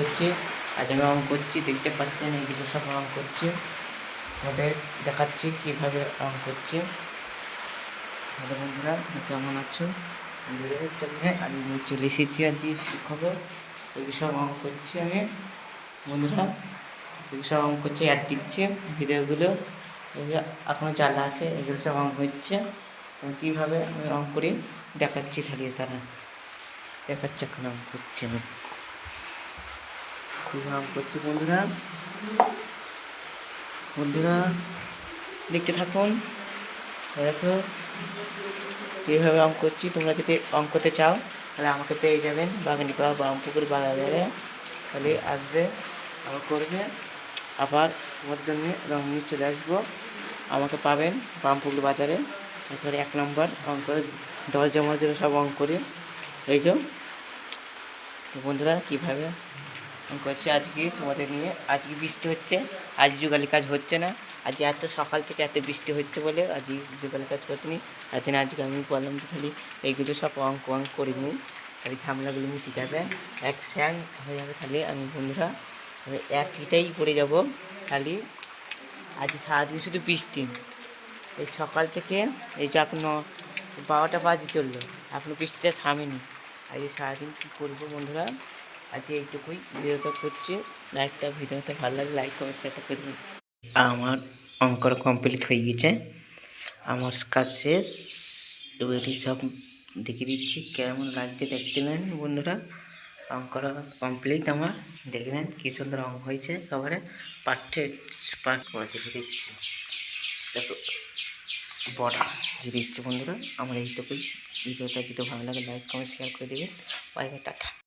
করছি। আজ আমি অঙ্ক করছি, দেখতে পাচ্ছেন এইগুলো সব অঙ্ক করছি। আমাদের দেখাচ্ছি কীভাবে অঙ্ক করছি। আমাদের বন্ধুরা কেমন আছো? বন্ধুদের জন্য আমি চলে এসেছি আজ শিক্ষক। এগুলো সব অঙ্ক করছি আমি বন্ধুরা, এগুলো সব অঙ্ক করছি, অ্যাড দিচ্ছে ভিডিওগুলো। এগুলো এখনও চালা আছে, এগুলো সব অঙ্ক হচ্ছে। কীভাবে আমি অঙ্ক করি দেখাচ্ছি, তাহলে তারা দেখাচ্ছে এখন অঙ্ক করছি আমি। কীভাবে অঙ্ক করছি বন্ধুরা, বন্ধুরা দেখতে থাকুন। দেখো কীভাবে অঙ্ক করছি। তোমরা যদি অঙ্ক করতে চাও তাহলে আমাকে পেয়ে যাবেন, বাগানি পাওয়া বামপুকুর বাজারে, তাহলে আসবে, আবার করবে। আবার তোমার জন্য রঙ নিয়ে চলে আসবো, আমাকে পাবেন বামপুকুর বাজারে। তারপরে 1 নম্বর অঙ্ক দরজা মজা সব অঙ্ক করি। এই যে বন্ধুরা কীভাবে অঙ্ক করছি আজকে তোমাদের নিয়ে। আজকে বৃষ্টি হচ্ছে, আজ যুগালি কাজ হচ্ছে না। আজ এত সকাল থেকে এত বৃষ্টি হচ্ছে বলে আজ যুগালি কাজ করছিনি। তাই আজকে আমি বললাম যে খালি এইগুলো সব অঙ্ক করে নিই, খালি ঝামেলাগুলো মিটে যাবে, এক স্যাং হয়ে যাবে। খালি আমি বন্ধুরা আমি একটাই পড়ে যাব। খালি আজ সারাদিন শুধু বৃষ্টি, এই সকাল থেকে এই যে এখন 12টা বাজে চললো, এখনও বৃষ্টিটা থামেনি। আজ সারাদিন কী করবো বন্ধুরা, আজ এইটুকুই ভিডিওটা করছি। ভিডিওটা ভালো লাগে লাইক কমেন্ট শেয়ার করবেন। আমার অঙ্কটা কমপ্লিট হয়ে গেছে, আমার কাজ শেষ। এবারে সব দেখে দিচ্ছি কেমন লাগছে, দেখতে নেন বন্ধুরা। অঙ্কটা কমপ্লিট আমার, দেখে নেন কী সুন্দর অঙ্ক হয়েছে। সবারে পার্ট দেখে দিচ্ছি, দেখো বড়া দিয়ে দিচ্ছি বন্ধুরা। আমার এইটুকুই, ভিডিওটা যদি ভালো লাগে লাইক কমেন্ট শেয়ার করে দেবেন। Bye bye, tata.